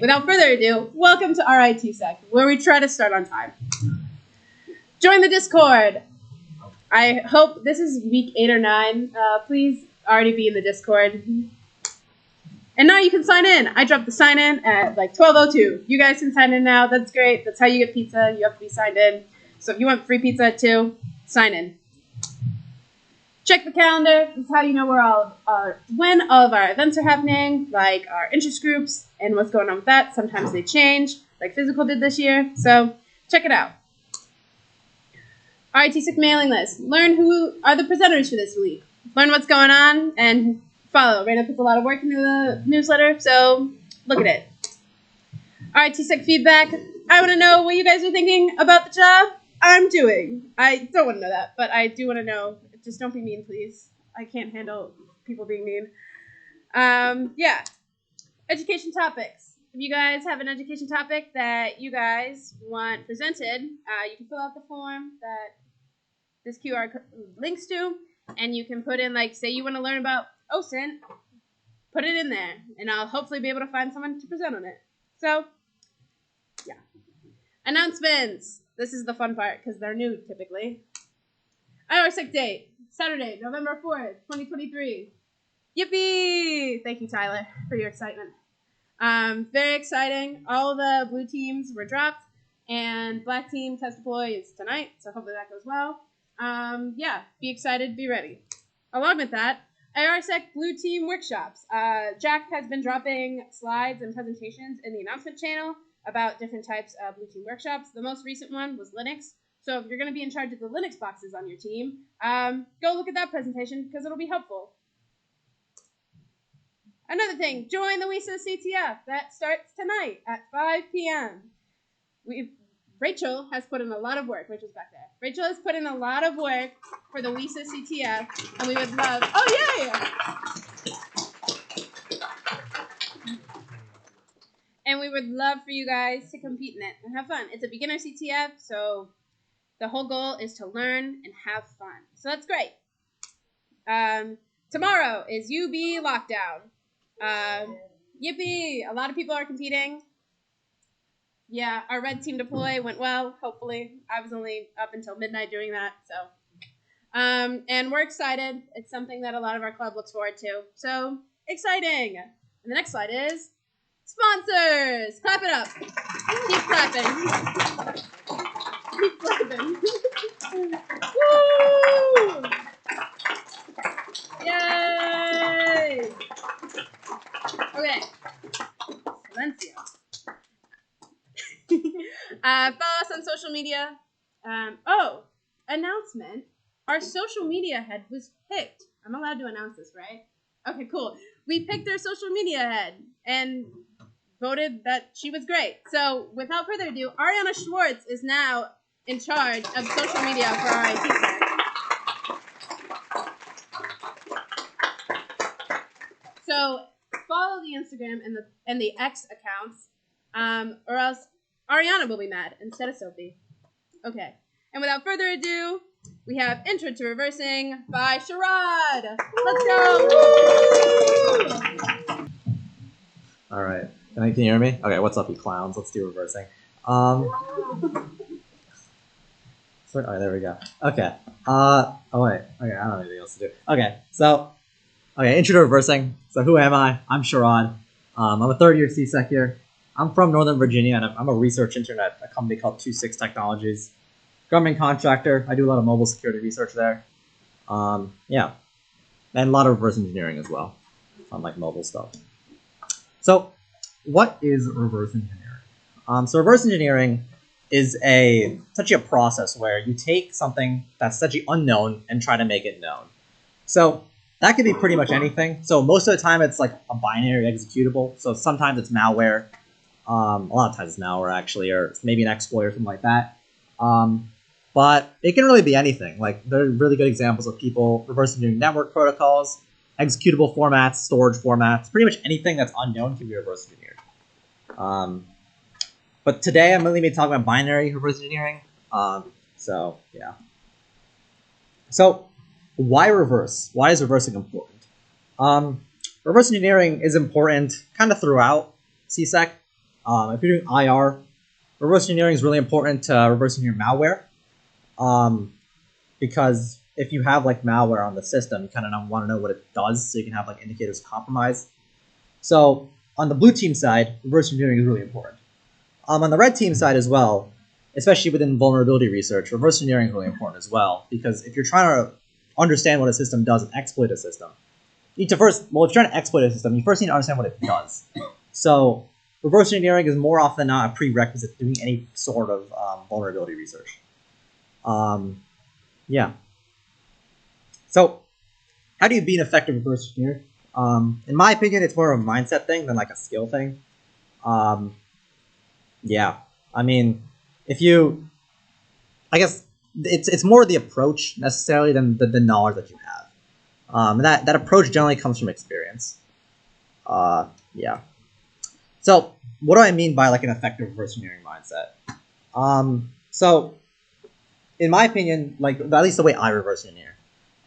Without further ado, welcome to RITSEC, where we try to start on time. Join the Discord. I hope this is week 8 or 9. Please already be in the Discord. And now you can sign in. I dropped the sign in at like 12:02. You guys can sign in now. That's great. That's how you get pizza. You have to be signed in. So if you want free pizza at 2, sign in. Check the calendar. This is how you know when all of our events are happening, like our interest groups and what's going on with that. Sometimes they change, like Physical did this year. So check it out. RITSEC mailing list. Learn who are the presenters for this week. Learn what's going on and follow. Raina puts a lot of work into the newsletter, so look at it. RITSEC feedback. I want to know what you guys are thinking about the job I'm doing. I don't want to know that, but I do want to know. Just don't be mean, please. I can't handle people being mean. Yeah. Education topics. If you guys have an education topic that you guys want presented, you can fill out the form that this QR code links to, and you can put in, like, say you want to learn about OSINT, put it in there, and I'll hopefully be able to find someone to present on it. So, yeah. Announcements. This is the fun part, because they're new, typically. RITSEC date, Saturday, November 4th, 2023. Yippee! Thank you, Tyler, for your excitement. Very exciting. All the blue teams were dropped, and black team test deploy is tonight, so hopefully that goes well. Yeah, be excited, be ready. Along with that, RITSEC blue team workshops. Jack has been dropping slides and presentations in the announcement channel about different types of blue team workshops. The most recent one was Linux. So if you're going to be in charge of the Linux boxes on your team, go look at that presentation because it'll be helpful. Another thing, join the WISA CTF. That starts tonight at 5 p.m. Rachel has put in a lot of work. Rachel's back there. Rachel has put in a lot of work for the WISA CTF, and we would love... Oh, yay! And we would love for you guys to compete in it and have fun. It's a beginner CTF, so the whole goal is to learn and have fun. So that's great. Tomorrow is UB Lockdown. Yippee! A lot of people are competing. Yeah, our red team deploy went well, hopefully. I was only up until midnight doing that, so. And we're excited. It's something that a lot of our club looks forward to. So, exciting! And the next slide is sponsors! Clap it up. Keep clapping. Keep clapping. Woo! Yay! Okay. Silencio. Follow us on social media. Announcement. Our social media head was picked. I'm allowed to announce this, right? Okay, cool. We picked our social media head and voted that she was great. So, without further ado, Ariana Schwartz is now in charge of social media for RITSEC. So, follow the Instagram and the X accounts, or else Ariana will be mad instead of Sophie. Okay. And without further ado, we have Intro to Reversing by Sharad. Let's go! All right. Can you hear me? Okay, what's up, you clowns? Let's do reversing. Sorry, there we go. Okay. Oh, wait. Okay, I don't have anything else to do. Okay, so, intro to reversing. So, who am I? I'm Sharad. I'm a third-year CSEC here. I'm from Northern Virginia, and I'm a research intern at a company called 26 Technologies. Government contractor. I do a lot of mobile security research there. Yeah. And a lot of reverse engineering as well, on like mobile stuff. So, what is reverse engineering? So reverse engineering is essentially a process where you take something that's essentially unknown and try to make it known. So that could be pretty much anything. So most of the time it's like a binary executable. So sometimes it's malware. A lot of times it's malware actually, or maybe an exploit or something like that. But it can really be anything. Like there are really good examples of people reverse engineering network protocols, executable formats, storage formats, pretty much anything that's unknown can be reverse engineered. But today I'm really going to be talking about binary reverse engineering. So yeah. So why reverse? Why is reversing important? Reverse engineering is important kind of throughout CSEC. If you're doing IR, reverse engineering is really important to reverse engineer malware. Because if you have like malware on the system, you kind of want to know what it does, so you can have like indicators of compromise. So on the blue team side, reverse engineering is really important. On the red team side as well, especially within vulnerability research, reverse engineering is really important as well, because if you're trying to understand what a system does and exploit a system, you need to first, well, if you're trying to exploit a system, you first need to understand what it does. So reverse engineering is more often than not a prerequisite to doing any sort of vulnerability research. Yeah. So how do you be an effective reverse engineer? In my opinion, it's more of a mindset thing than like a skill thing. Yeah. I mean, I guess it's more the approach necessarily than the knowledge that you have. And that approach generally comes from experience. Yeah. So what do I mean by like an effective reverse engineering mindset? So in my opinion, like at least the way I reverse engineer,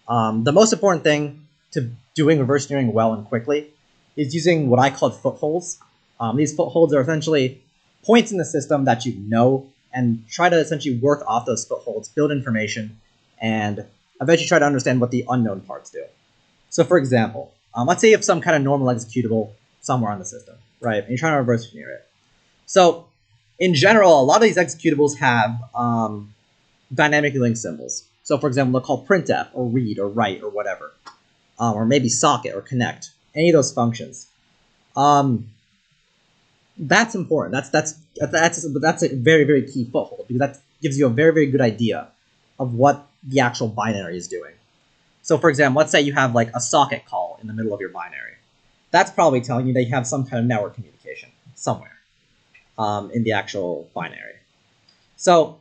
the most important thing to doing reverse engineering well and quickly is using what I call footholds. These footholds are essentially points in the system that you know, and try to essentially work off those footholds, build information, and eventually try to understand what the unknown parts do. So for example, let's say you have some kind of normal executable somewhere on the system, right? And you're trying to reverse engineer it. So in general, a lot of these executables have dynamically linked symbols. So for example, they'll call printf or read or write or whatever, or maybe socket or connect, any of those functions. That's important. That's a very, very key foothold, because that gives you a very, very good idea of what the actual binary is doing. So for example, let's say you have like a socket call in the middle of your binary. That's probably telling you that you have some kind of network communication somewhere in the actual binary. So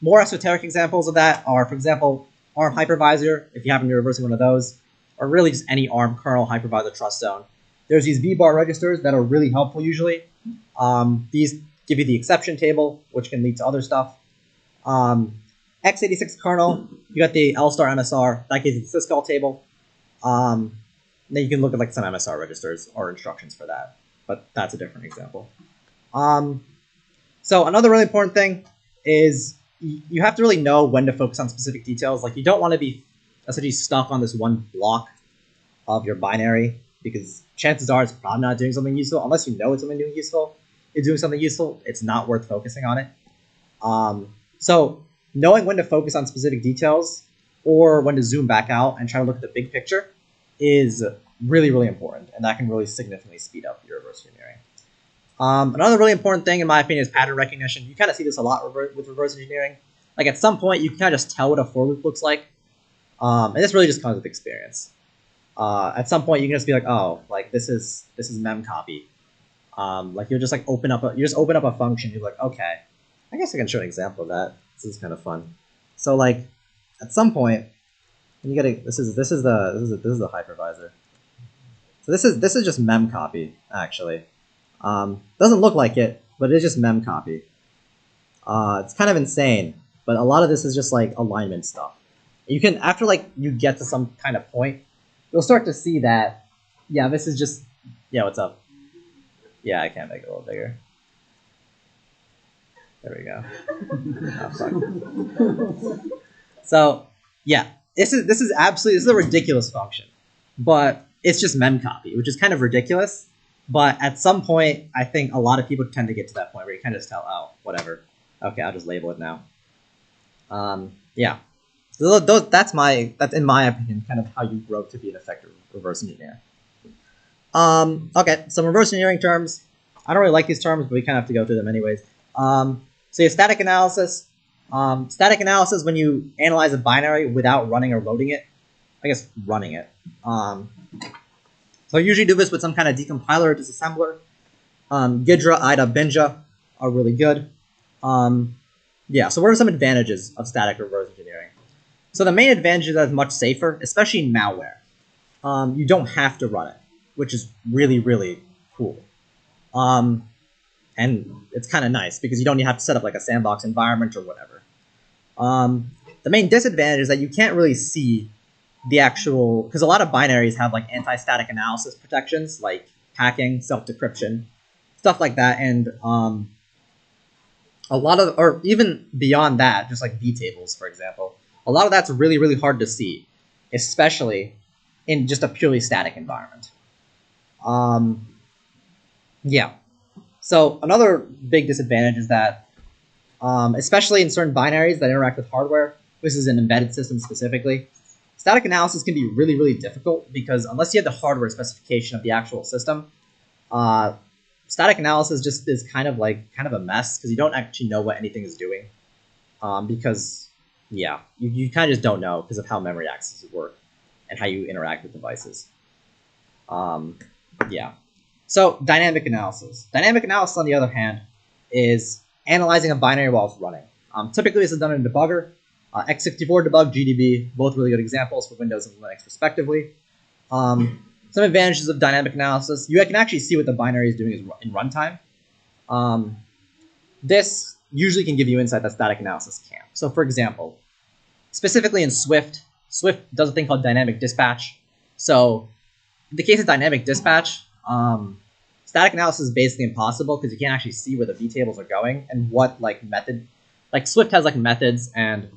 more esoteric examples of that are, for example, ARM hypervisor, if you happen to be reversing one of those, or really just any ARM kernel hypervisor trust zone. There's these VBAR registers that are really helpful usually. These give you the exception table, which can lead to other stuff. x86 kernel, you got the L star MSR, that gives you the syscall table. Then you can look at like some MSR registers or instructions for that, but that's a different example. So another really important thing is you have to really know when to focus on specific details. Like you don't want to be essentially stuck on this one block of your binary, because chances are it's probably not doing something useful. Unless you know it's something doing useful, it's doing something useful, it's not worth focusing on it. So knowing when to focus on specific details or when to zoom back out and try to look at the big picture is really, really important, and that can really significantly speed up your reverse engineering. Another really important thing, in my opinion, is pattern recognition. You kind of see this a lot with reverse engineering. Like at some point, you can kind of just tell what a for loop looks like, and this really just comes with experience. At some point, you can just be like, oh, like this is memcopy. Like you'll just like open up a function. You're like, okay, I guess I can show an example of that. This is kind of fun. So like at some point, you gotta this is the hypervisor. So this is just memcopy actually. Doesn't look like it, but it's just memcopy. It's kind of insane, but a lot of this is just like alignment stuff. You can, after like you get to some kind of point, you'll start to see that, yeah, this is just, yeah, what's up? Yeah, I can make it a little bigger. There we go. Oh, fuck. So yeah, this is a ridiculous function, but it's just memcopy, which is kind of ridiculous. But at some point, I think a lot of people tend to get to that point where you kind of just tell, oh, whatever. Okay, I'll just label it now. Yeah. So that's in my opinion, kind of how you grow to be an effective reverse engineer. Okay, some reverse engineering terms. I don't really like these terms, but we kind of have to go through them anyways. So you have static analysis. Static analysis when you analyze a binary without running or loading it. I guess running it. So I usually do this with some kind of decompiler or disassembler. Gidra, IDA, Binja are really good. Yeah, so what are some advantages of static reverse engineering? So the main advantage is that it's much safer, especially in malware. You don't have to run it, which is really, really cool. And it's kind of nice because you don't have to set up like a sandbox environment or whatever. The main disadvantage is that you can't really see the actual, because a lot of binaries have like anti-static analysis protections like hacking, self-decryption. stuff like that, and a lot of, or even beyond that, just like B tables, for example, a lot of that's really, really hard to see, especially in just a purely static environment. Yeah. So another big disadvantage is that, especially in certain binaries that interact with hardware, this is an embedded system specifically, static analysis can be really, really difficult because unless you have the hardware specification of the actual system, static analysis just is kind of a mess because you don't actually know what anything is doing. Because, yeah, you kind of just don't know because of how memory accesses work and how you interact with devices. Yeah. So dynamic analysis. Dynamic analysis, on the other hand, is analyzing a binary while it's running. Typically, this is done in a debugger. x64 debug, GDB, both really good examples for Windows and Linux respectively. Some advantages of dynamic analysis. You can actually see what the binary is doing in runtime. This usually can give you insight that static analysis can't. So for example, specifically in Swift, Swift does a thing called dynamic dispatch. So in the case of dynamic dispatch, static analysis is basically impossible because you can't actually see where the vtables are going and what method. Swift has methods, and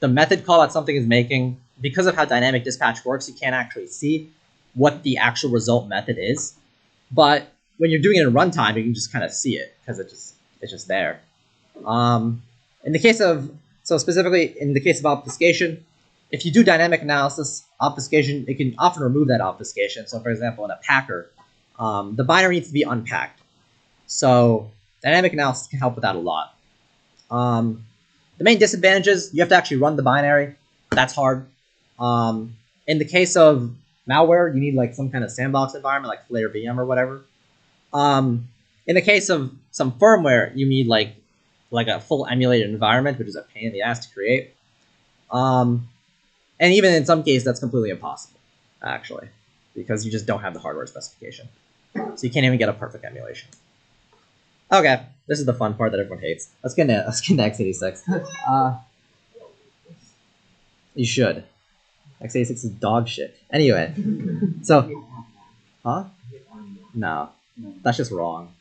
the method call that something is making, because of how dynamic dispatch works, you can't actually see what the actual result method is. But when you're doing it in runtime, you can just kind of see it because it's just there. Specifically in the case of obfuscation, if you do dynamic analysis, obfuscation, it can often remove that obfuscation. So for example, in a packer, the binary needs to be unpacked. So dynamic analysis can help with that a lot. The main disadvantages, you have to actually run the binary. That's hard. In the case of malware, you need some kind of sandbox environment like Flare VM or whatever. In the case of some firmware, you need like a full emulated environment, which is a pain in the ass to create. And even in some cases, that's completely impossible, actually, because you just don't have the hardware specification. So you can't even get a perfect emulation. Okay, this is the fun part that everyone hates. Let's get into x86. You should. x86 is dog shit. Anyway, so, huh? No, that's just wrong.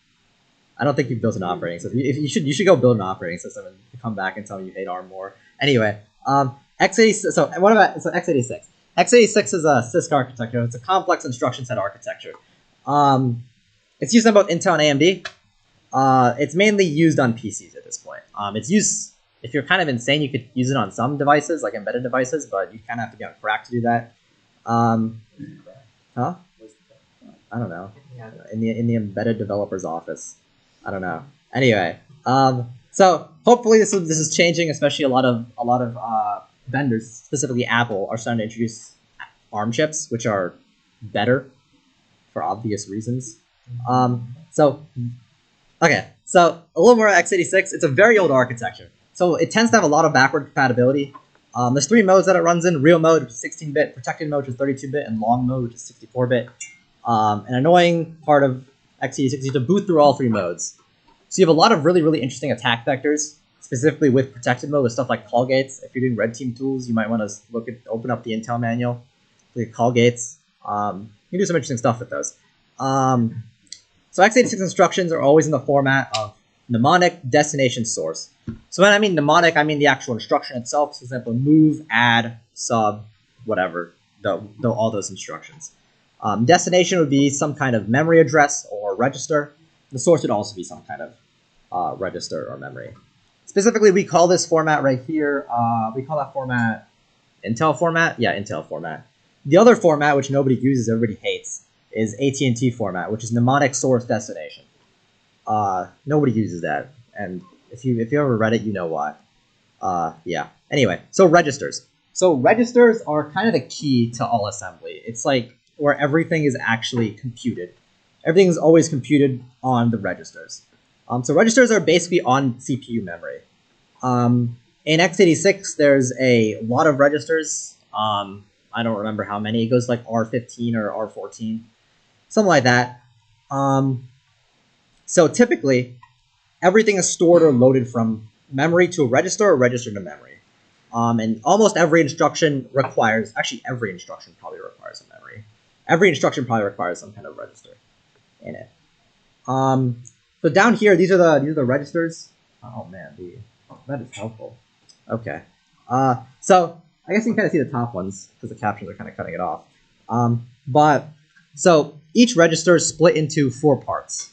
I don't think you've built an operating system. If you should go build an operating system and come back and tell me you hate ARM more. Anyway, x86. So x86? x86 is a CISC architecture. It's a complex instruction set architecture. It's used on both Intel and AMD. It's mainly used on PCs at this point. It's used, if you're kind of insane, you could use it on some devices, like embedded devices, but you kind of have to be on crack to do that. Huh? I don't know. In the embedded developer's office. I don't know. Anyway, so hopefully this is changing. Especially a lot of vendors, specifically Apple, are starting to introduce ARM chips, which are better for obvious reasons. Okay, so a little more x86. It's a very old architecture, so it tends to have a lot of backward compatibility. There's 3 modes that it runs in: real mode, which is 16-bit, protected mode, which is 32-bit, and long mode, which is 64-bit. An annoying part of x86 is to boot through all 3 modes. So you have a lot of really, really interesting attack vectors, specifically with protected mode, with stuff like call gates. If you're doing red team tools, you might want to open up the Intel manual, look at call gates. You can do some interesting stuff with those. So x86 instructions are always in the format of mnemonic, destination, source. So when I mean mnemonic, I mean the actual instruction itself. For example, move, add, sub, whatever, all those instructions. Destination would be some kind of memory address or register. The source would also be some kind of register or memory. Specifically, we call this format right here, we call that format Intel format. Yeah, Intel format. The other format, which nobody uses, everybody hates, is AT&T format, which is mnemonic source destination. Nobody uses that, and if you ever read it, you know why. Yeah. Anyway, so registers. So registers are kind of the key to all assembly. It's like where everything is actually computed. Everything is always computed on the registers. So registers are basically on CPU memory. In x86, there's a lot of registers. I don't remember how many. It goes like R15 or R14. Something like that. So typically, everything is stored or loaded from memory to a register or register to memory. And almost every instruction requires, actually every instruction probably requires a memory. Every instruction probably requires some kind of register in it. So down here, these are the registers. Oh man, that is helpful. Okay. So I guess you can kind of see the top ones because the captions are kind of cutting it off. But so each register is split into 4 parts.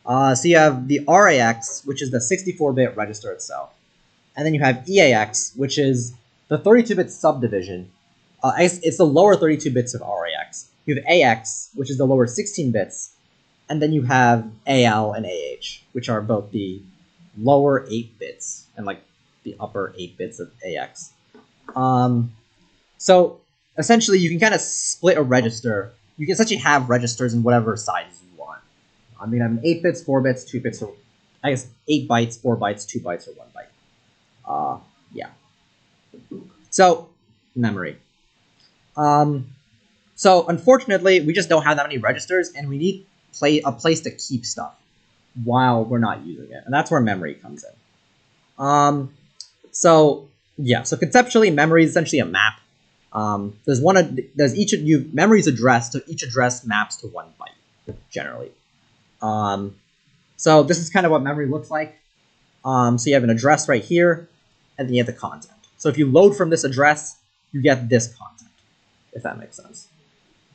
So you have the RAX, which is the 64-bit register itself, and then you have EAX, which is the 32-bit subdivision. It's the lower 32 bits of RAX. You have AX, which is the lower 16 bits, and then you have AL and AH, which are both the lower 8 bits and like the upper 8 bits of AX. So essentially, you can kind of split a register. You can essentially have registers in whatever size you want. You can have 8 bits, 4 bits, 2 bits, or I guess 8 bytes, 4 bytes, 2 bytes, or 1 byte. Yeah. So memory. So unfortunately, we just don't have that many registers, and we need a place to keep stuff while we're not using it, and that's where memory comes in. So conceptually, memory is essentially a map. Memory is addressed, so each address maps to 1 byte generally. So this is kind of what memory looks like. So you have an address right here, and then you have the content. So if you load from this address, you get this content, if that makes sense.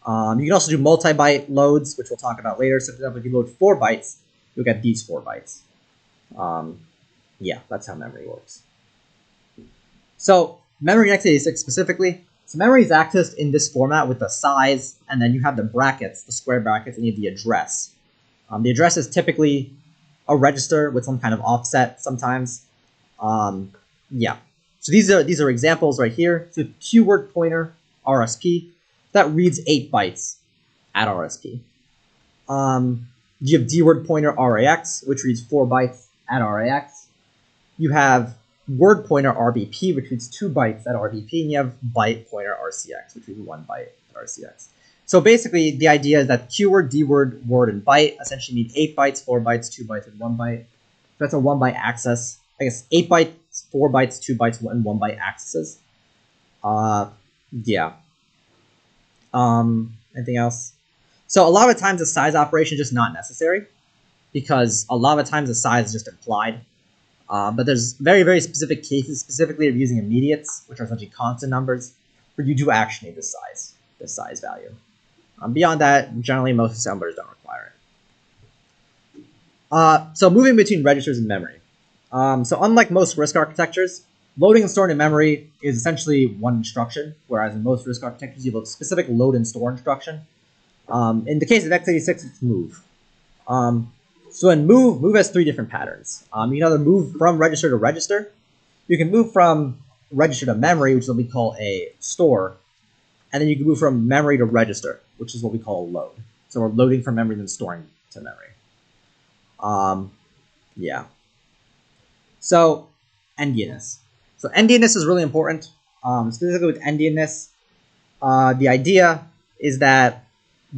You can also do multi-byte loads, which we'll talk about later. So for example, if you load 4 bytes, you'll get these 4 bytes. That's how memory works. So memory in x86 specifically, so memory is accessed in this format with the size, and then you have the brackets, the square brackets, and you have the address. The address is typically a register with some kind of offset sometimes. So these are examples right here. So keyword pointer RSP that reads 8 bytes at RSP. You have dword pointer RAX, which reads 4 bytes at RAX. You have word pointer RBP, which reads 2 bytes at RBP, and you have byte pointer RCX, which reads 1 byte at RCX. So basically, the idea is that keyword, dword, word, and byte essentially mean 8 bytes, 4 bytes, 2 bytes, and 1 byte. That's a 1 byte access. I guess 8 bytes, 4 bytes, 2 bytes, and 1 byte accesses. Anything else? So a lot of times the size operation is just not necessary because a lot of times the size is just implied. But there's very, very specific cases, specifically of using immediates, which are essentially constant numbers, where you do actually need this size value. Beyond that, generally most assemblers don't require it. So moving between registers and memory. So unlike most RISC architectures, loading and storing in memory is essentially one instruction, whereas in most RISC architectures you have a specific load and store instruction. In the case of x86, it's move. So in move has 3 different patterns. You can either move from register to register. You can move from register to memory, which is what we call a store. And then you can move from memory to register, which is what we call a load. So we're loading from memory and then storing to memory. So endianness. So endianness is really important. Specifically with endianness, the idea is that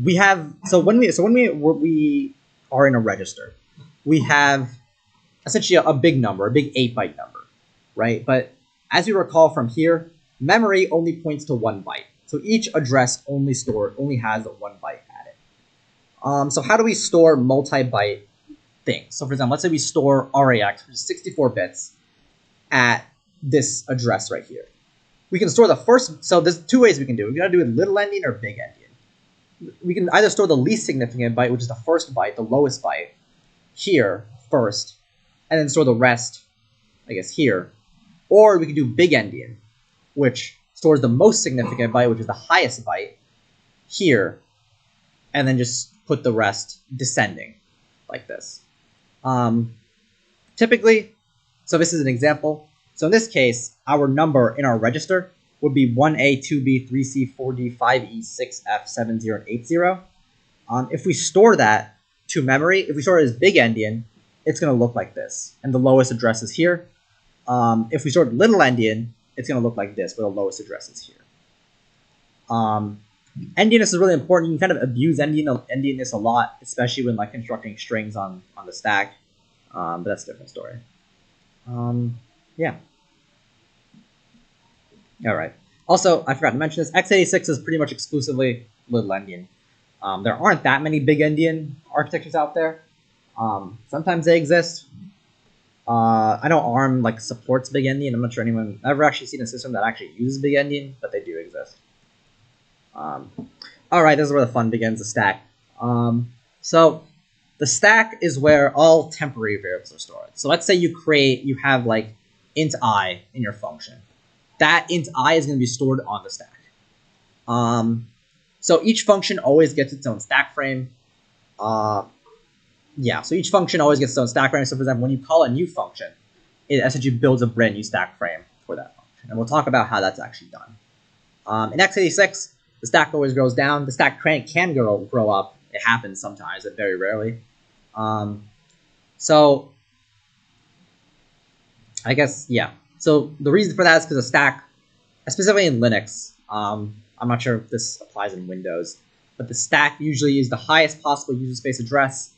we have when we are in a register, we have essentially a big number, a big 8-byte number, right? But as you recall from here, memory only points to 1 byte. So each address only has 1 byte at it. So how do we store multi-byte things? So for example, let's say we store RAX, which is 64 bits, at this address right here. We can store the first, so there's 2 ways we can do it. We gotta do it little endian or big endian. We can either store the least significant byte, which is the first byte, the lowest byte, here first, and then store the rest, I guess, here. Or we can do big endian, which stores the most significant byte, which is the highest byte, here, and then just put the rest descending, like this. Typically, so this is an example. So in this case, our number in our register would be 1A, 2B, 3C, 4D, 5E, 6F, 70, and 80. If we store that to memory, if we store it as big endian, it's going to look like this. And the lowest address is here. If we store little endian, it's going to look like this, where the lowest address is here. Endianness is really important. You can kind of abuse endianness a lot, especially when like constructing strings on the stack. But that's a different story. All right. Also, I forgot to mention this. x86 is pretty much exclusively little endian. There aren't that many big endian architectures out there. Sometimes they exist. I know ARM like supports big endian. I'm not sure anyone ever actually seen a system that actually uses big endian, but they do exist. All right, this is where the fun begins. The stack. So the stack is where all temporary variables are stored. So let's say you have like int I in your function. That int I is going to be stored on the stack. So each function always gets its own stack frame. So each function always gets its own stack frame. So for example, when you call a new function, it essentially builds a brand new stack frame for that function. And we'll talk about how that's actually done. In x86, the stack always grows down. The stack can grow up. It happens sometimes, but very rarely. So I guess, yeah. So the reason for that is because the stack, specifically in Linux, I'm not sure if this applies in Windows, but the stack usually is the highest possible user space address.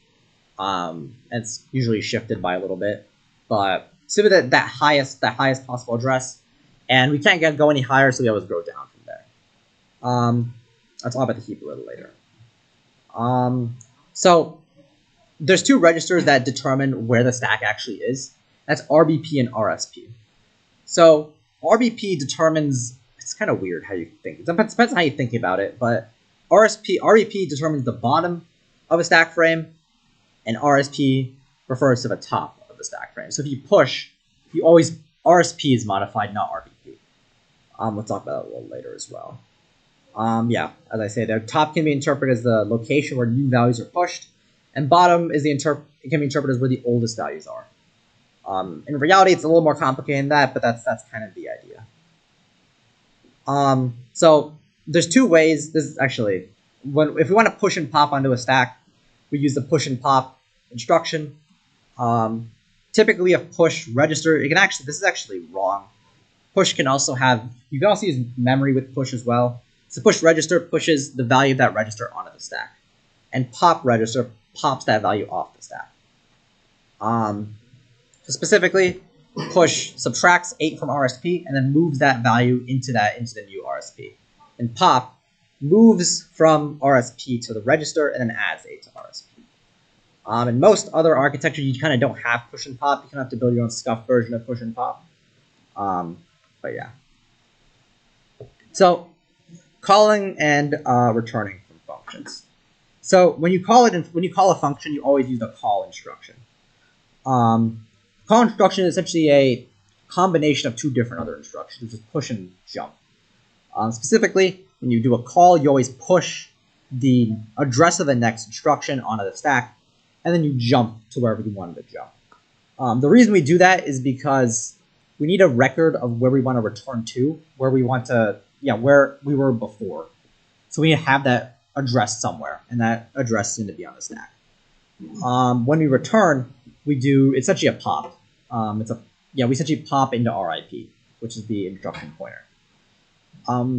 And it's usually shifted by a little bit, but so that highest possible address, and we can't go any higher, so we always grow down from there. I'll talk about the heap a little later. So there's two registers that determine where the stack actually is. That's RBP and RSP. So RBP determines, it's kind of weird how you think. It depends on how you think about it, but RBP determines the bottom of a stack frame, and RSP refers to the top of the stack frame. So if you push, RSP is modified, not RBP. We'll talk about that a little later as well. As I say, the top can be interpreted as the location where new values are pushed, and bottom is it can be interpreted as where the oldest values are. In reality, it's a little more complicated than that, but that's kind of the idea. So there's two ways. This is actually if we want to push and pop onto a stack, we use the push and pop instruction. Typically, a push register. This is actually wrong. Push can also you can also use memory with push as well. So push register pushes the value of that register onto the stack, and pop register pops that value off the stack. So specifically, push subtracts 8 from RSP and then moves that value into the new RSP. And pop moves from RSP to the register and then adds 8 to RSP. In most other architectures, you kind of don't have push and pop. You kind of have to build your own scuffed version of push and pop. But yeah. So calling and returning from functions. So when you call a function, you always use the call instruction. Call instruction is essentially a combination of two different other instructions, which is push and jump. Specifically, when you do a call, you always push the address of the next instruction onto the stack, and then you jump to wherever you wanted to jump. The reason we do that is because we need a record of where we want to return to, where we were before. So we need to have that address somewhere, and that address is going to be on the stack. When we return, we do essentially a pop. We essentially pop into RIP, which is the instruction pointer.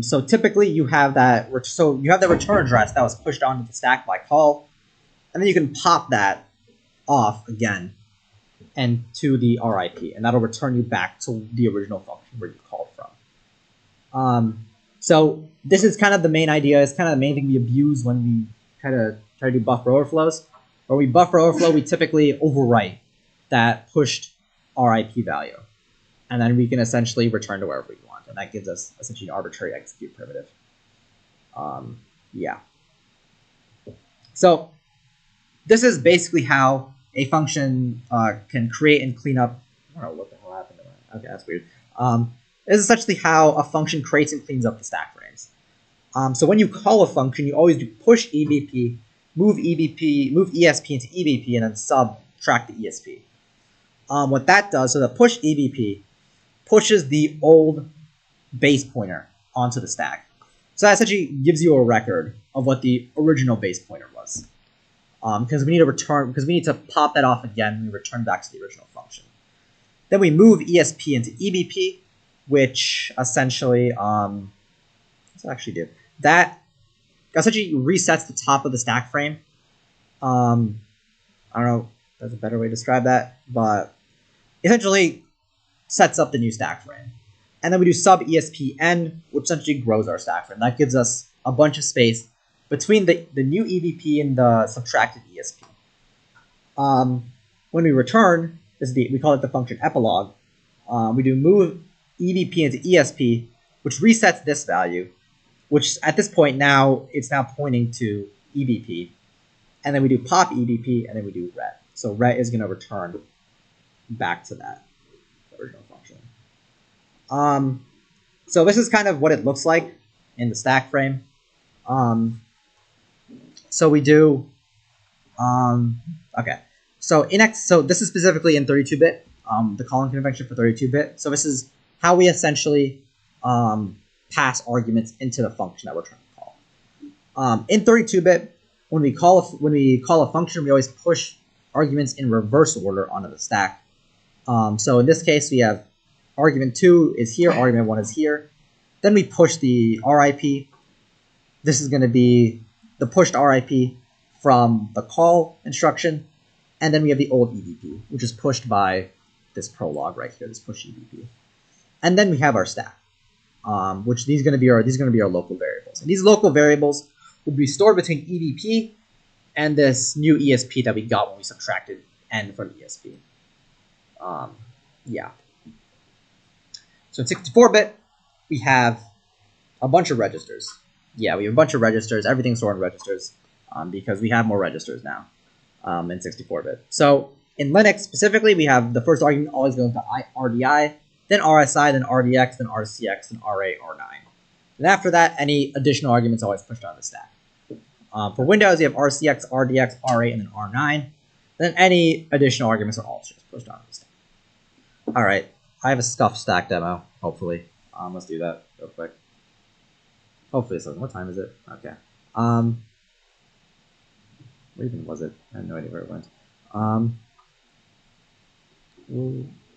So typically you have that return address that was pushed onto the stack by call, and then you can pop that off again and to the RIP, and that'll return you back to the original function where you called from. So this is kind of the main idea. It's kind of the main thing we abuse when we try to do buffer overflows. When we buffer overflow, we typically overwrite that pushed RIP value, and then we can essentially return to wherever we want, and that gives us essentially an arbitrary execute primitive. So this is basically how a function can create and clean up. I don't know what the hell happened to that. Okay, that's weird. This is essentially how a function creates and cleans up the stack frames. So when you call a function, you always do push EBP, move ESP into EBP, and then subtract the ESP. What that does, so the push EBP pushes the old base pointer onto the stack. So that essentially gives you a record of what the original base pointer was. Because we need to pop that off again and we return back to the original function. Then we move ESP into EBP, which essentially what's that actually do? That essentially resets the top of the stack frame. I don't know if there's a better way to describe that, but essentially sets up the new stack frame. And then we do sub ESPN, which essentially grows our stack frame. That gives us a bunch of space between the new EBP and the subtracted ESP. When we return, we call it the function epilogue. We do move EBP into ESP, which resets this value, which at this point now it's now pointing to EBP, and then we do pop EBP, and then we do ret. So ret is going to return back to that original function. So this is kind of what it looks like in the stack frame. So we do, okay. So this is specifically in 32-bit, the calling convention for 32-bit. So this is how we essentially pass arguments into the function that we're trying to call. In 32-bit, when we call a function, we always push arguments in reverse order onto the stack. So in this case, we have argument 2 is here, argument 1 is here. Then we push the RIP. This is going to be the pushed RIP from the call instruction. And then we have the old EBP, which is pushed by this prologue right here, this push EBP. And then we have our stack, which these are going to be our local variables. And these local variables will be stored between EBP and this new ESP that we got when we subtracted N from ESP. Yeah. So in 64-bit, we have a bunch of registers. Yeah, we have a bunch of registers. Everything's stored in registers because we have more registers now in 64-bit. So in Linux specifically, we have the first argument always goes to RDI, then RSI, then RDX, then RCX, then RA, R9. And after that, any additional arguments are always pushed on the stack. For Windows, you have RCX, RDX, RA, and then R9. Then any additional arguments are all just pushed on the stack. All right, I have a scuffed stack demo, hopefully. Let's do that real quick. Hopefully it's what time is it? Okay. Where even was it? I have no idea where it went.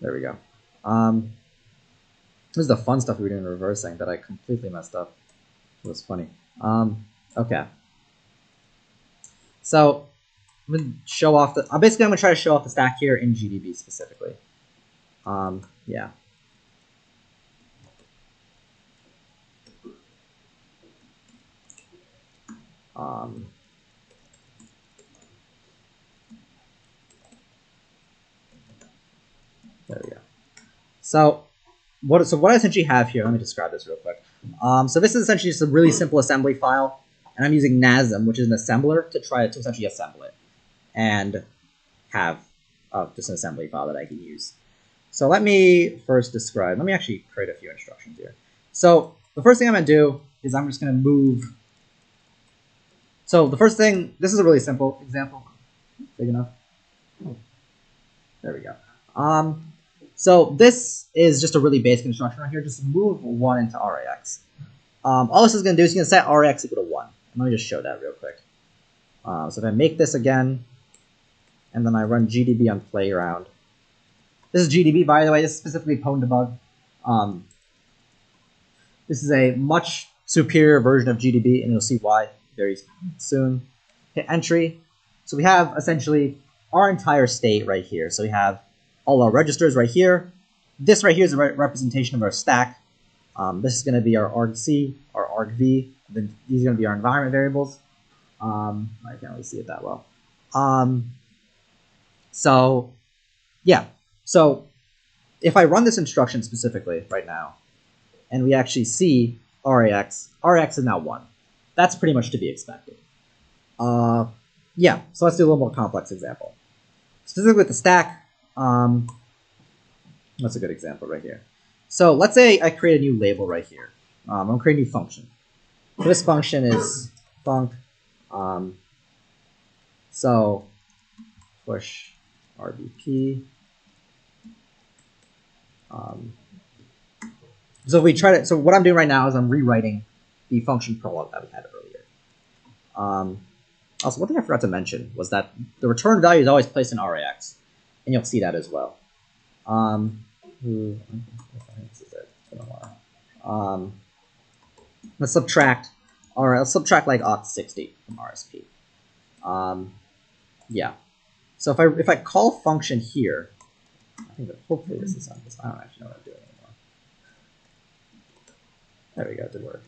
There we go. This is the fun stuff we were doing in reversing that I completely messed up. It was funny. Okay. So I'm gonna show off the. Basically, I'm gonna try to show off the stack here in GDB specifically. Yeah. There we go. So what I essentially have here, let me describe this real quick. So this is essentially just a really simple assembly file, and I'm using NASM, which is an assembler, to try to essentially assemble it and have just an assembly file that I can use. So let me first describe. Let me actually create a few instructions here. So the first thing I'm going to do is I'm just going to move. So the first thing, this is a really simple example. Big enough? There we go. So this is just a really basic instruction right here. Just move 1 into RAX. All this is going to do is going to set RAX equal to 1. And let me just show that real quick. So if I make this again, and then I run GDB on playground. This is GDB, by the way. This is specifically pwn debug. This is a much superior version of GDB, and you'll see why very soon. Hit entry. So we have essentially our entire state right here. So we have all our registers right here. This right here is a representation of our stack. This is going to be our argc, our argv. Then these are going to be our environment variables. I can't really see it that well. So yeah. So if I run this instruction specifically right now, and we actually see RAX is now 1. That's pretty much to be expected. Yeah, so let's do a little more complex example. Specifically with the stack, that's a good example right here. So let's say I create a new label right here. I'm going to create a new function. So this function is func. So push RBP. So we try to. So what I'm doing right now is I'm rewriting the function prologue that we had earlier. Also, one thing I forgot to mention was that the return value is always placed in RAX, and you'll see that as well. This is it. Let's subtract. All right, let's subtract like auth60 from RSP. Yeah. So if I call function here, I think that hopefully this is on this. I don't actually know what I'm doing anymore. There we go. It did work.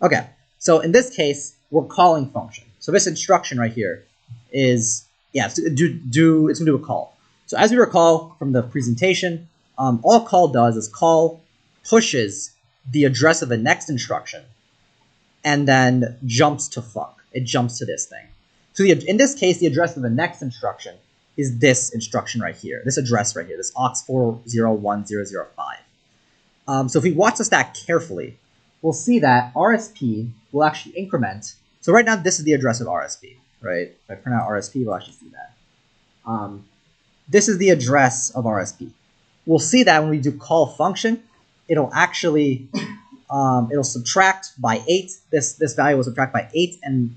Okay. So in this case, we're calling function. So this instruction right here is, yeah, it's going to do a call. So as we recall from the presentation, all call does is call pushes the address of the next instruction and then jumps to fuck. It jumps to this thing. So in this case, the address of the next instruction is this instruction right here, this address right here, this aux401005. So if we watch the stack carefully, we'll see that RSP will actually increment. So right now, this is the address of RSP, right? If I print out RSP, we'll actually see that. This is the address of RSP. We'll see that when we do call function, it'll actually it'll subtract by 8. This value will subtract by 8, and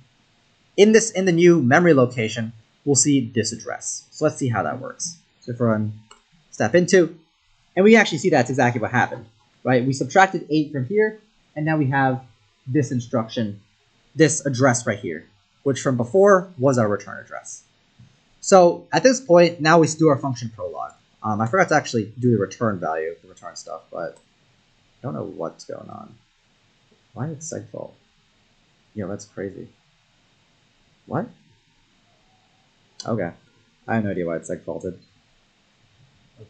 in the new memory location, we'll see this address. So let's see how that works. So if we run step into, and we actually see that's exactly what happened, right? We subtracted 8 from here, and now we have this instruction, this address right here, which from before was our return address. So at this point, now we do our function prologue. I forgot to actually do the return value, the return stuff, but I don't know what's going on. Why did seg fault? Yo, that's crazy. What? Okay. I have no idea why it seg faulted.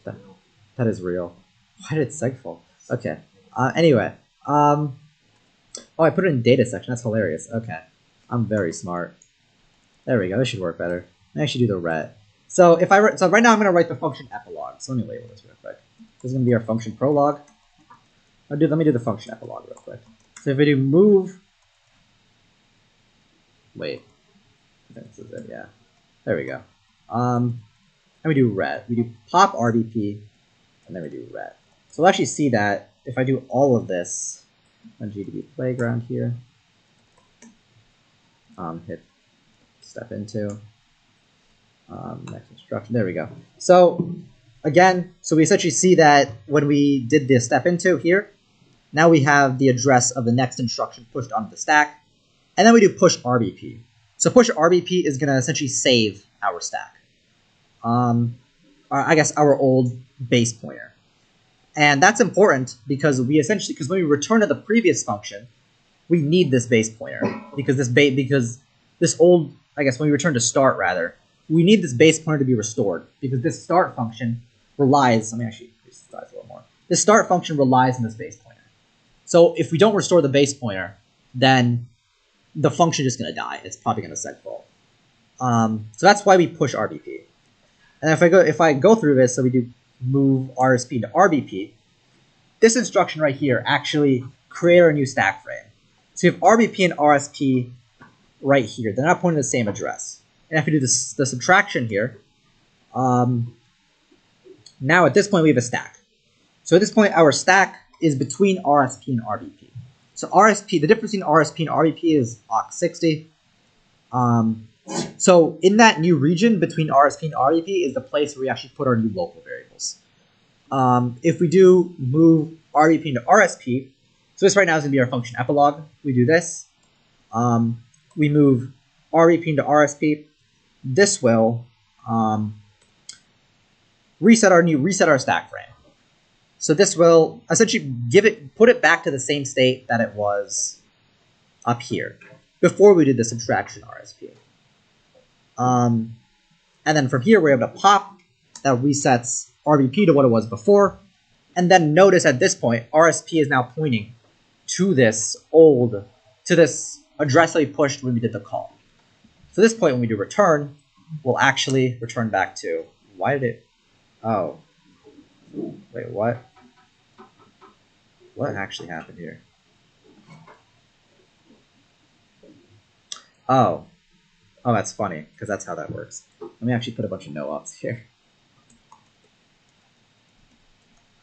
That is real. Why did it seg fault? Okay. Anyway. Oh, I put it in data section. That's hilarious. Okay. I'm very smart. There we go. This should work better. I should do the ret. So if I so right now I'm going to write the function epilogue. So let me label this real quick. This is going to be our function prologue. Let me do the function epilogue real quick. So if we do move, wait, I think this is it. Yeah, there we go. And we do ret. We do pop RBP, and then we do ret. So we'll actually see that if I do all of this on GDB playground here, hit step into. Next instruction. There we go. So again, so we essentially see that when we did the step into here, now we have the address of the next instruction pushed onto the stack, and then we do push RBP. So push RBP is going to essentially save our stack. I guess our old base pointer, and that's important because because when we return to the previous function, we need this base pointer because this old, I guess when we return to start rather. We need this base pointer to be restored because this start function relies, let me actually increase the size a little more. This start function relies on this base pointer. So if we don't restore the base pointer, then the function is just going to die. It's probably going to seg fault. So that's why we push RBP. And if I go through this, so we do move RSP to RBP, this instruction right here actually create a new stack frame. So you have RBP and RSP right here. They're not pointing to the same address. And if we do the subtraction here, now at this point we have a stack. So at this point our stack is between RSP and RBP. So RSP, the difference between RSP and RBP is aux60. So in that new region between RSP and RBP is the place where we actually put our new local variables. If we do move RBP into RSP, so this right now is going to be our function epilogue. We do this. We move RBP into RSP. This will reset our stack frame. So this will essentially put it back to the same state that it was up here before we did the subtraction RSP. And then from here we're able to pop. That resets RBP to what it was before. And then notice at this point RSP is now pointing to this address that we pushed when we did the call. So at this point, when we do return, we'll actually return back to, why did it, oh, wait, what? What actually happened here? Oh, that's funny, because that's how that works. Let me actually put a bunch of no-ops here.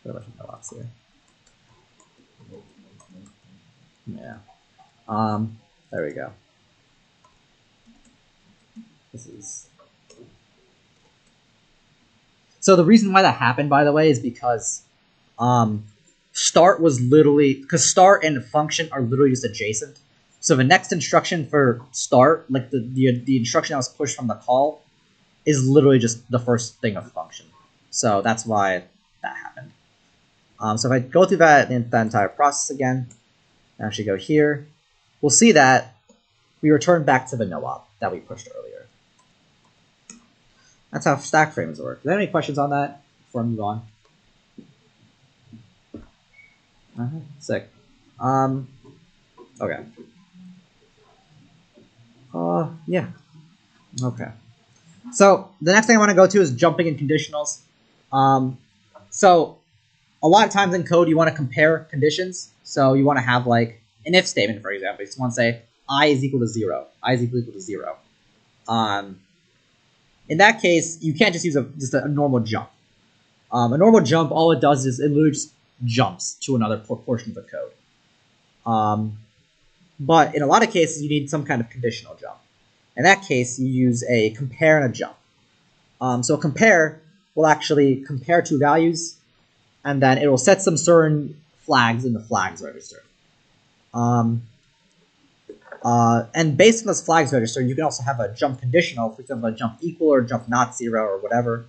Put a bunch of no-ops here. Yeah. There we go. So the reason why that happened, by the way, is because start and function are literally just adjacent. So the next instruction for start, like the instruction that was pushed from the call, is literally just the first thing of function. So that's why that happened. So if I go through that entire process again, and actually go here, we'll see that we return back to the no-op. that we pushed earlier. That's how stack frames work. Do you have any questions on that before I move on? Sick. Okay. Yeah. Okay. So the next thing I want to go to is jumping in conditionals. So a lot of times in code you want to compare conditions. So you want to have like an if statement, for example. You just want to say I is equal to 0. I is equal to 0. In that case, you can't just use just a normal jump. A normal jump, all it does is it literally just jumps to another portion of the code. But in a lot of cases, you need some kind of conditional jump. In that case, you use a compare and a jump. So a compare will actually compare two values, and then it will set some certain flags in the flags register. And based on this flags register, you can also have a jump conditional, for example, a jump equal or jump not 0 or whatever.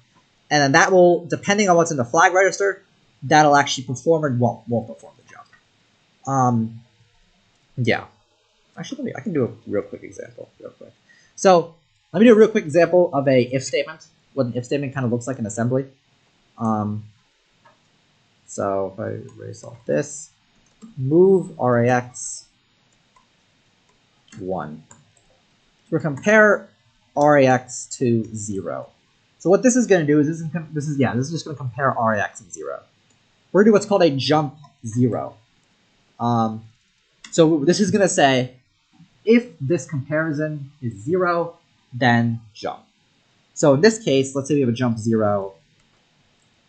And then that will, depending on what's in the flag register, that'll actually perform or won't perform the jump. Yeah. Actually, I can do a real quick example, real quick. So let me do a real quick example of a if statement, what an if statement kind of looks like in assembly. So if I erase all this, move RAX 1. So we're compare RAX to 0. So what this is going to do is this is just going to compare RAX and 0. We're going to do what's called a jump 0. So this is going to say if this comparison is 0, then jump. So in this case, let's say we have a jump 0.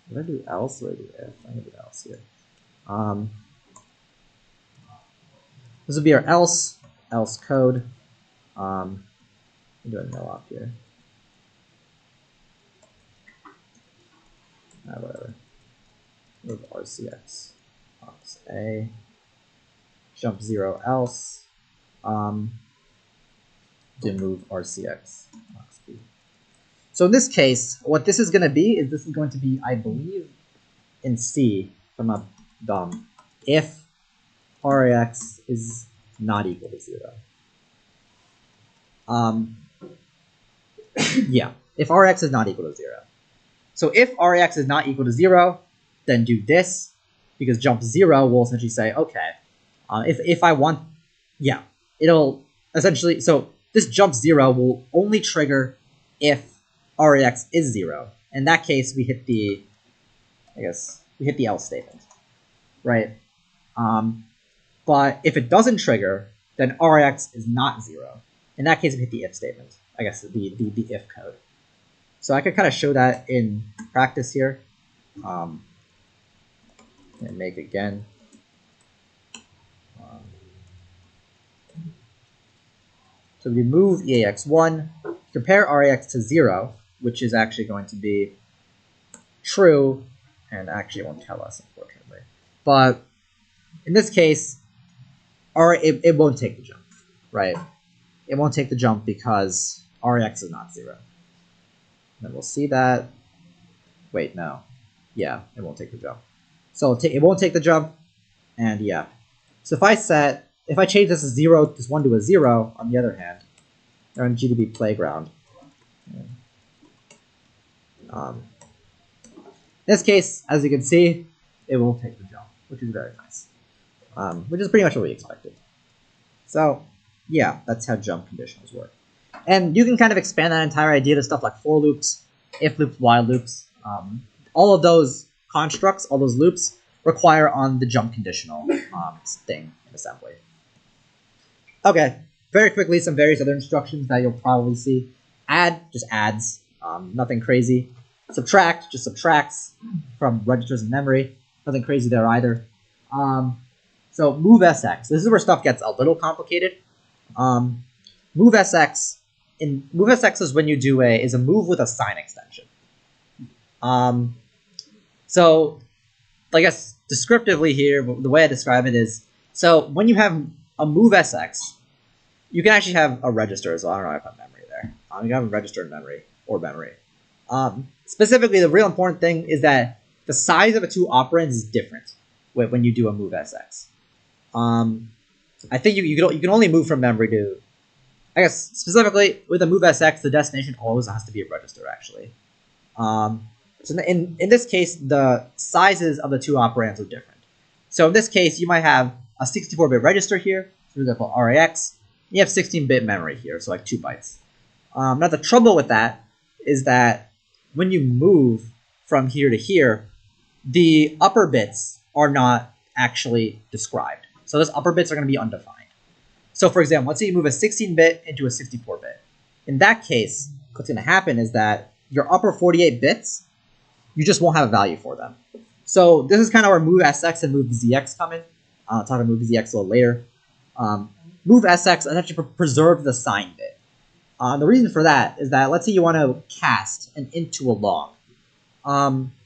Did I do else or did I do if? I'm going to do else here. This would be our else code. I'm doing no op here. Whatever. Move RCX. Ox A. Jump 0 else. Then move RCX. Ox B. So in this case, what this is going to be is this is going to be, I believe, in C, if I'm not dumb, if RAX is not equal to 0. Yeah, if RX is not equal to 0. So if RAX is not equal to 0, then do this, because jump 0 will essentially say, okay, if I want, yeah, it'll essentially, so this jump 0 will only trigger if RAX is 0. In that case, we hit the, I guess, we hit the else statement, right? But if it doesn't trigger, then RAX is not 0. In that case, we hit the if statement, I guess, the if code. So I could kind of show that in practice here. And make again. So we move EAX1, compare RAX to 0, which is actually going to be true, and actually it won't tell us, unfortunately. But in this case, it won't take the jump, right? It won't take the jump because RAX is not 0. Then we'll see that. Wait, no. Yeah, it won't take the jump. So it won't take the jump, and yeah. So if I change this as 0, this 1 to a 0, on the other hand, they're on GDB Playground. In this case, as you can see, it will take the jump, which is very nice. Which is pretty much what we expected. So, yeah, that's how jump conditionals work. And you can kind of expand that entire idea to stuff like for loops, if loops, while loops. All of those constructs, all those loops, require on the jump conditional thing in assembly. Okay, very quickly, some various other instructions that you'll probably see. Add, just adds, nothing crazy. Subtract, just subtracts from registers in memory. Nothing crazy there either. So move SX. This is where stuff gets a little complicated. Move SX is when you do a move with a sign extension. So I guess descriptively here, the way I describe it is, so when you have a move SX, you can actually have a register as well. I don't know if I have memory there. You can have a register in memory or memory. Specifically, the real important thing is that the size of the two operands is different when you do a move SX. I think you can only move from memory to I guess specifically with a move SX, the destination always has to be a register actually. So in this case, the sizes of the two operands are different. So in this case, you might have a 64-bit register here, for example, RIX. You have 16-bit memory here, so like 2 bytes. Now the trouble with that is that when you move from here to here, the upper bits are not actually described. So those upper bits are going to be undefined. So for example, let's say you move a 16-bit into a 64-bit. In that case, what's going to happen is that your upper 48 bits, you just won't have a value for them. So this is kind of where move SX and move ZX come in. I'll talk about move ZX a little later. Move SX essentially preserves the sign bit. The reason for that is that let's say you want to cast an int to a long.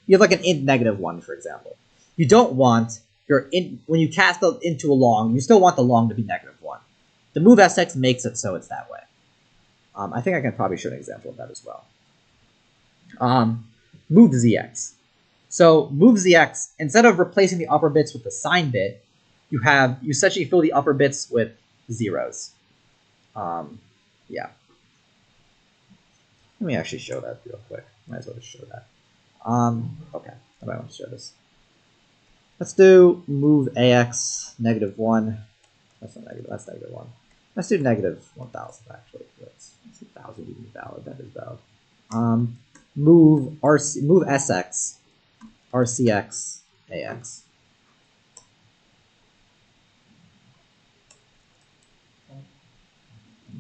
You have like an int -1, for example. You don't want your int, when you cast the int to a long, you still want the long to be -1. The move SX makes it so it's that way. I think I can probably show an example of that as well. Move ZX. So move ZX, instead of replacing the upper bits with the sign bit, you essentially fill the upper bits with zeros. Yeah. Let me actually show that real quick. Might as well just show that. Okay, I might want to show this. Let's do move AX -1. That's not negative, that's -1. Let's do -1000 actually. That's 1000 even valid, that is valid. Move SX, RCX, AX.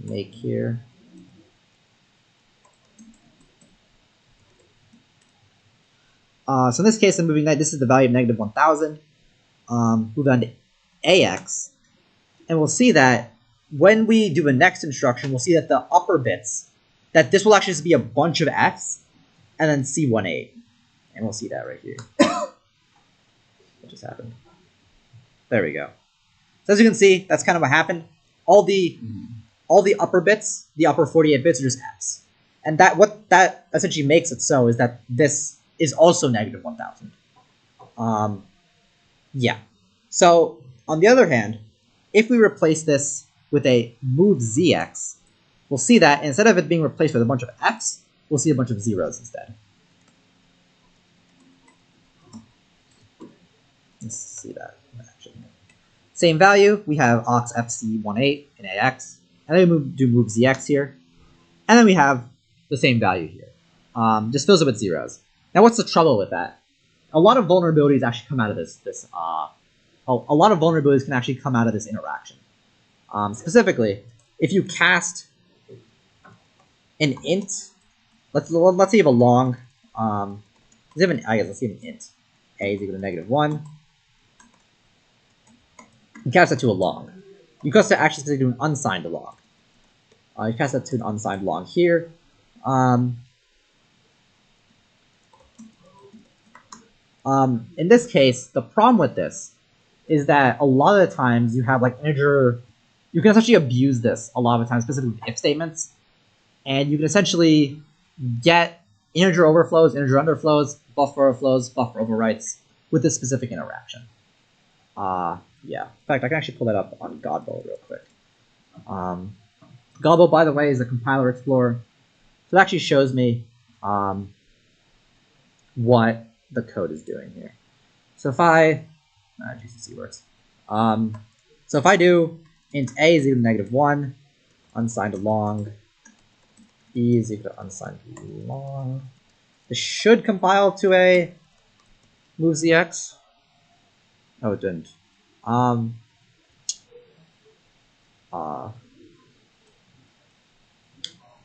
Make here. So in this case, I'm moving that. This is the value of -1000. Move on to AX, and we'll see that when we do a next instruction, we'll see that the upper bits, that this will actually just be a bunch of X, and then C18, and we'll see that right here. What just happened? There we go. So as you can see, that's kind of what happened. All the upper bits, the upper 48 bits, are just X, and what that essentially makes it so is that this is also -1000. Yeah. So on the other hand, if we replace this with a move ZX, we'll see that instead of it being replaced with a bunch of X, we'll see a bunch of zeros instead. Let's see that in action. Same value, we have aux FC18 in AX, and then we do move ZX here, and then we have the same value here. Just fills it with zeros. Now, what's the trouble with that? A lot of vulnerabilities actually come out of a lot of vulnerabilities can actually come out of this interaction. Specifically, if you cast an int, let's say you have a long, let's see an int. A is equal to -1. You cast that to a long. You cast that actually to an unsigned long. You cast that to an unsigned long here. In this case, the problem with this is that a lot of the times you have like integer, you can essentially abuse this a lot of the times, specifically with if statements, and you can essentially get integer overflows, integer underflows, buffer overflows, buffer overwrites with this specific interaction. Yeah. In fact, I can actually pull that up on Godbolt real quick. Godbolt, by the way, is a compiler explorer, so it actually shows me what the code is doing here. So if I GCC works. So if I do int a is equal to -1, unsigned long, b is equal to unsigned long, this should compile to a move ZX. Oh, it didn't. Why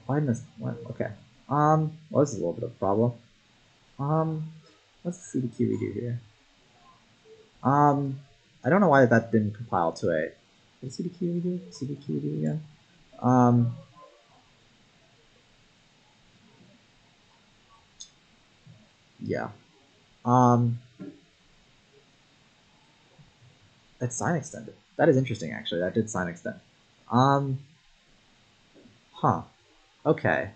didn't this? What? Okay. Well, this is a little bit of a problem. What's the CDQ we do here? I don't know why that didn't compile to a. What CDQ we do? CDQ we do again? Yeah. That's sign extended. That is interesting, actually. That did sign extend. Huh. Okay.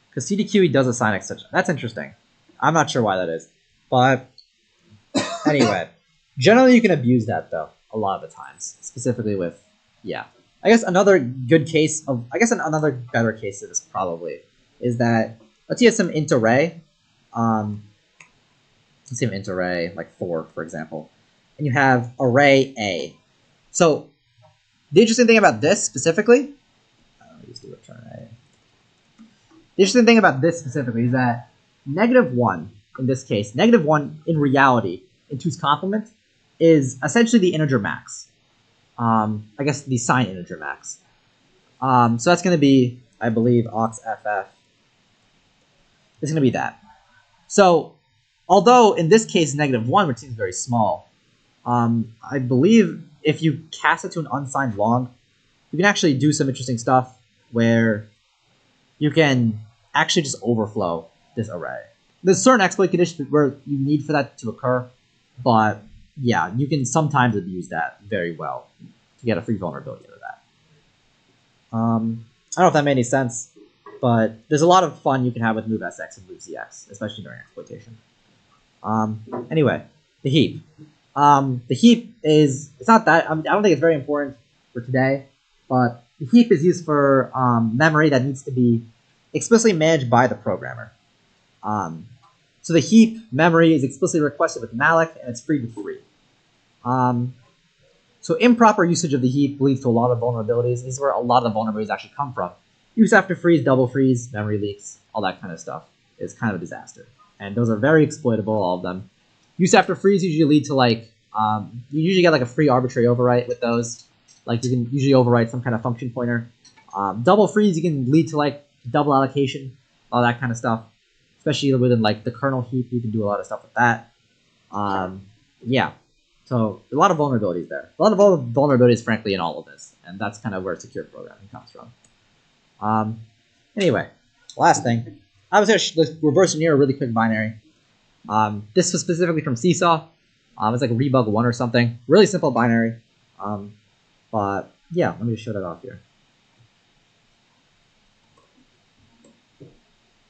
Because CDQE does a sign extension. That's interesting. I'm not sure why that is. But anyway. Generally, you can abuse that, though, a lot of the times. Specifically with, yeah. I guess another good case of, another better case of this probably is that, let's say you have some int array, let's say an int array, like 4, for example, and you have array A. So the interesting thing about this specifically, just do return A. The interesting thing about this specifically is that -1, in this case, -1 in reality, in 2's complement, is essentially the integer max. I guess the sign integer max. So that's going to be, I believe, aux_ff. It's going to be that. So, although in this case -1, which seems very small, I believe if you cast it to an unsigned long, you can actually do some interesting stuff where you can actually just overflow this array. There's certain exploit conditions where you need for that to occur, but yeah, you can sometimes abuse that very well to get a free vulnerability out of that. I don't know if that made any sense, but there's a lot of fun you can have with MoveSX and MoveCX, especially during exploitation. Anyway, the heap. The heap is, it's not that, I don't think it's very important for today, but the heap is used for memory that needs to be explicitly managed by the programmer. So the heap memory is explicitly requested with malloc, and it's freed with free. So improper usage of the heap leads to a lot of vulnerabilities. This is where a lot of the vulnerabilities actually come from. Use after freeze, double freeze, memory leaks, all that kind of stuff is kind of a disaster. And those are very exploitable, all of them. Use after freeze usually lead to you usually get like a free arbitrary overwrite with those. Like you can usually overwrite some kind of function pointer. Double freeze you can lead to like double allocation, all that kind of stuff. Especially within like the kernel heap, you can do a lot of stuff with that. Yeah, so a lot of vulnerabilities there. A lot of vulnerabilities, frankly, in all of this, and that's kind of where secure programming comes from. Anyway, last thing, I was going to reverse engineer a really quick binary. This was specifically from Seesaw. It's like a rebug 1 or something. Really simple binary. But yeah, let me just show that off here.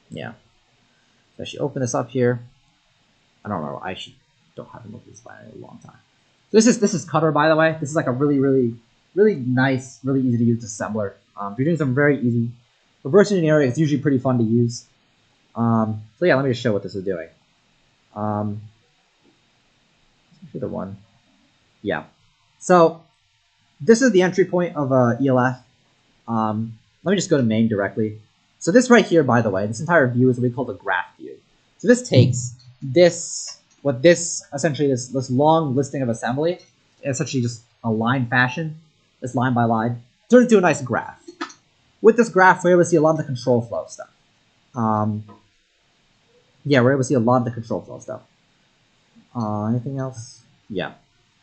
Yeah. So I should open this up here. I don't know. I should don't have looked at this binary in a long time. So this is Cutter, by the way. This is like a really nice, really easy to use assembler. If you're doing some very easy reverse engineering, it's usually pretty fun to use. So yeah, let me just show what this is doing. The one. Yeah. So this is the entry point of ELF. Let me just go to main directly. So this right here, by the way, this entire view is what we call the graph view. So this takes this long listing of assembly, essentially just a line fashion, this line by line, turns into a nice graph. With this graph, we're able to see a lot of the control flow stuff. Yeah, we're able to see a lot of the control flow stuff. Anything else? Yeah.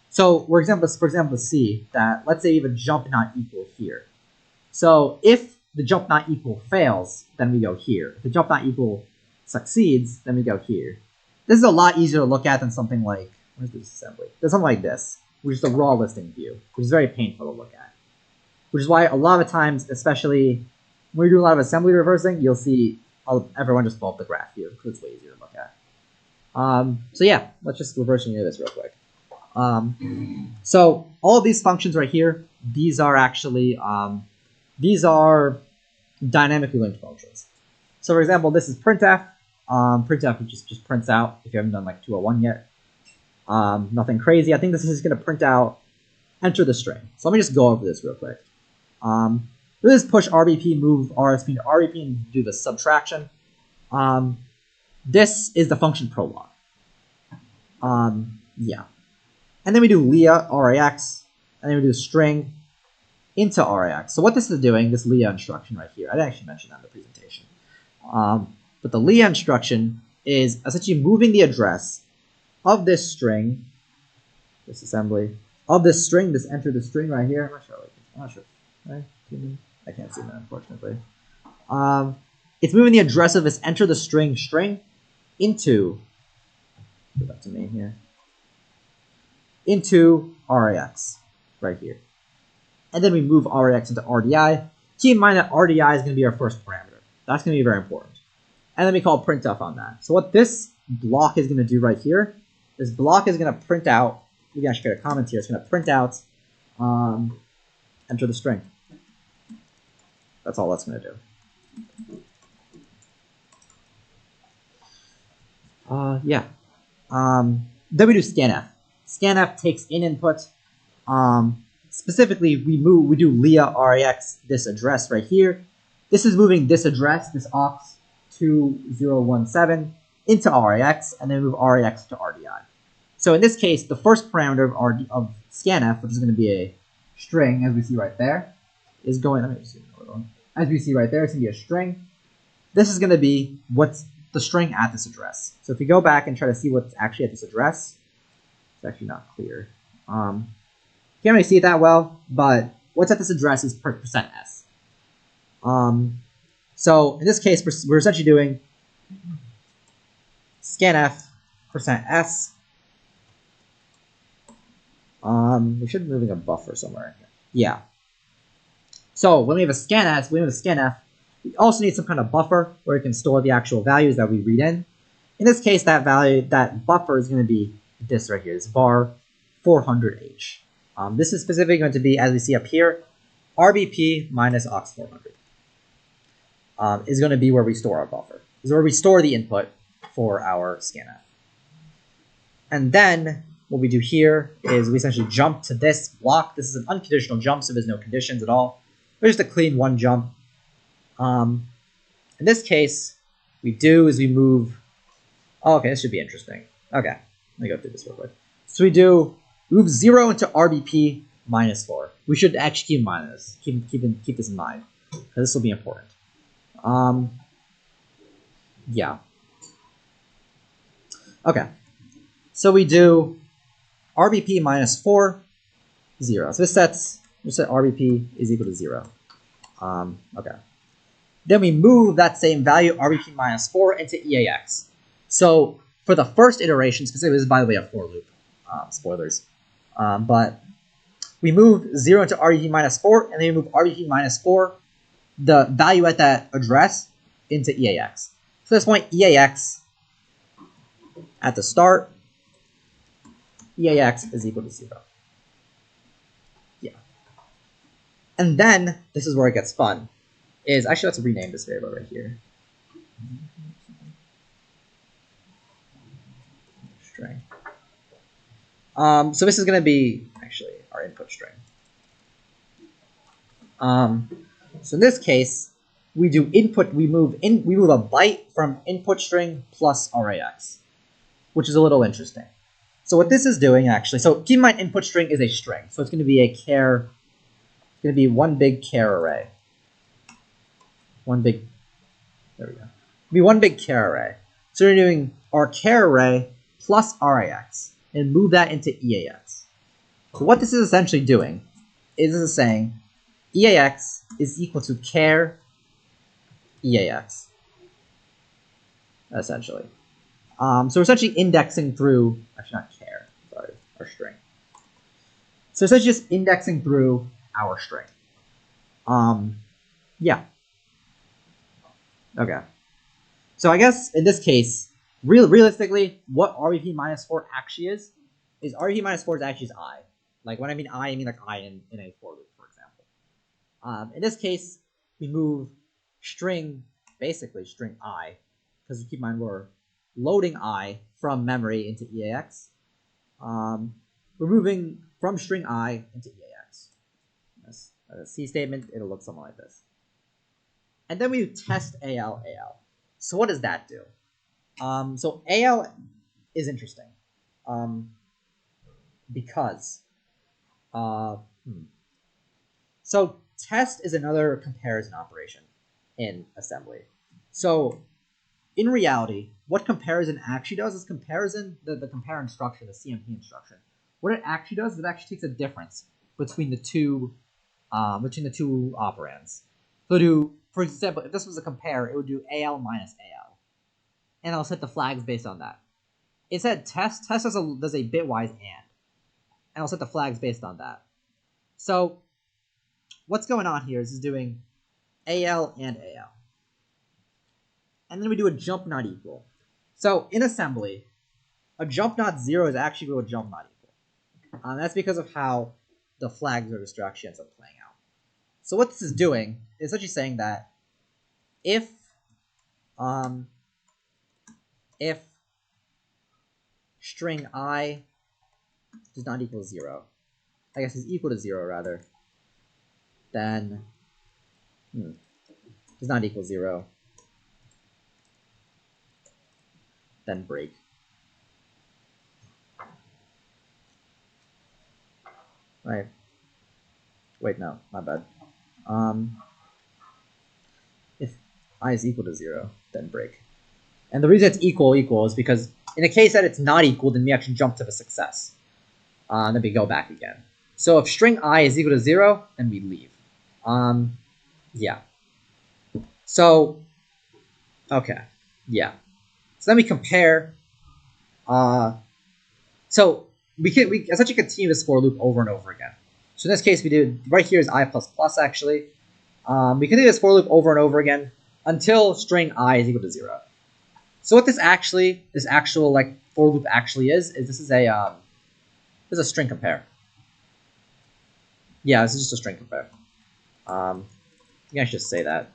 So, for example, see that, let's say you have a jump not equal here. So if the jump not equal fails, then we go here. If the jump not equal succeeds, then we go here. This is a lot easier to look at than something like, where's this assembly? There's something like this, which is the raw listing view, which is very painful to look at. Which is why a lot of times, especially when we do a lot of assembly reversing, you'll see everyone just pull up the graph view, because it's way easier to look at. So yeah, let's just reverse engineer this real quick. So all of these functions right here, these are actually, these are dynamically linked functions. So for example, this is printf. Printf just prints out if you haven't done like 201 yet. Nothing crazy. I think this is going to print out enter the string. So let me just go over this real quick. This is push RBP, move RSP to RBP and do the subtraction. This is the function prolog. Yeah. And then we do Leah, RAX, and then we do string into RAX. So what this is doing, this Leah instruction right here, I didn't actually mention that in the presentation. But the Leah instruction is essentially moving the address of this string, this assembly, of this string, this enter the string right here. I'm not sure. Right? I can't see that, unfortunately. It's moving the address of this enter the string into, go back to main here, into RAX right here. And then we move RAX into RDI. Keep in mind that RDI is going to be our first parameter. That's going to be very important. And then we call printf on that. So what this block is going to do right here, this block is going to print out, we can actually create a comment here, it's going to print out enter the string. That's all that's going to do. Yeah. Then we do scanf. Scanf takes in input. Specifically, we do Leah RAX this address right here. This is moving this address, this aux 2017 into RAX, and then move RAX to RDI. So in this case, the first parameter of scanf, which is going to be a string, as we see right there, is going. Let me just as we see right there, it's going to be a string. This is going to be what's the string at this address. So if you go back and try to see what's actually at this address, it's actually not clear. Can't really see it that well, but what's at this address is %s. So in this case, we're essentially doing scanf %s. We should be moving a buffer somewhere. Yeah. So when we have a scanf, we also need some kind of buffer where we can store the actual values that we read in. In this case, that buffer is going to be this right here. It's var 400h. This is specifically going to be, as we see up here, RBP minus aux 400 is going to be where we store our buffer. Is where we store the input for our scanf. And then what we do here is we essentially jump to this block. This is an unconditional jump, so there's no conditions at all. It's just a clean one jump. In this case, we move. Oh, okay, this should be interesting. Okay, let me go through this real quick. So we move 0 into RBP minus 4. We should actually keep in mind this. Keep this in mind, because this will be important. Yeah. Okay. So we do RBP minus 4, 0. So we set RBP is equal to 0. Okay. Then we move that same value, RBP minus 4, into EAX. So for the first iteration, specifically, this is, by the way, a for loop. Spoilers. But we move 0 into RBP minus 4, and then we move RBP minus 4, the value at that address, into EAX. So at this point, EAX at the start, EAX is equal to 0. Yeah. And then, this is where it gets fun. Actually, let's rename this variable right here. String. So this is going to be actually our input string. So in this case, we do input. We move a byte from input string plus RAX, which is a little interesting. So what this is doing actually. So keep in mind, input string is a string, so it's going to be a char. It's going to be one big char array. There we go. Be one big char array. So we're doing our char array plus RAX and move that into EAX. So what this is essentially doing is this is saying EAX is equal to char EAX. Essentially. So we're essentially indexing through, actually not char, sorry, our string. So essentially just indexing through our string. Yeah. Okay. So I guess in this case, realistically, what RBP minus 4 actually is RBP minus 4 is actually just I. Like when I mean like I in a for loop, for example. In this case, we move basically string I, because keep in mind we're loading I from memory into EAX. We're moving from string I into EAX. That's a C statement. It'll look something like this. And then we test AL. So what does that do? So AL is interesting because so test is another comparison operation in assembly. So in reality, what comparison actually does is comparison, the compare instruction, the CMP instruction. What it actually does is it actually takes a difference between the two operands. So for example, if this was a compare, it would do AL minus AL. And I'll set the flags based on that. It said test does a bitwise and I'll set the flags based on that. So what's going on here is doing AL and AL. And then we do a jump not equal. So in assembly, a jump not 0 is actually equal to a jump not equal. That's because of how the flags or distractions are playing out. So what this is doing essentially saying that if string I does not equal 0, I guess is equal to 0 rather, then does not equal 0, then break. Right. Wait, no, my bad. If I is equal to 0, then break. And the reason it's equal is because in the case that it's not equal, then we actually jump to the success. Then we go back again. So if string I is equal to 0, then we leave. Yeah. So, okay. Yeah. So then we compare. So we essentially continue this for loop over and over again. So in this case, we do right here is I plus plus actually. We continue this for loop over and over again until string I is equal to 0. So what this actual like for loop actually is this is a string compare. Yeah, this is just a string compare. I think I should just say that.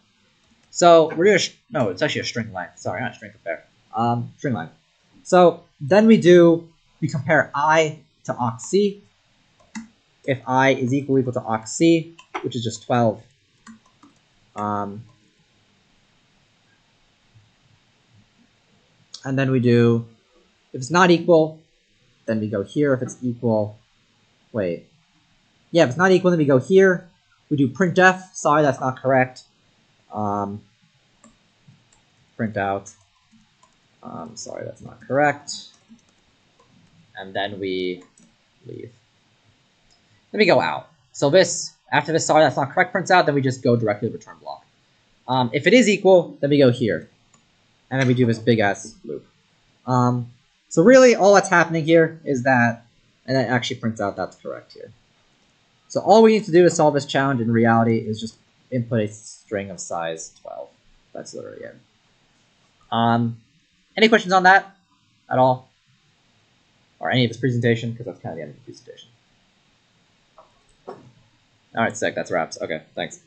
So we're doing no, it's actually a string length. Sorry, not a string compare. String length. So then we compare I to oct. If I is equal to oct, which is just 12. And then we do, if it's not equal, then we go here. If it's equal, wait. Yeah, if it's not equal, then we go here. We do printf. Sorry, that's not correct. Print out. Sorry, that's not correct. And then we leave. Then we go out. So this, after this, sorry, that's not correct, prints out, then we just go directly to the return block. If it is equal, then we go here. And then we do this big ass loop. So really, all that's happening here is that, and it actually prints out that's correct here. So all we need to do to solve this challenge in reality is just input a string of size 12. That's literally it. Any questions on that at all? Or any of this presentation? Because that's kind of the end of the presentation. All right, sick. That's wraps. Okay, thanks.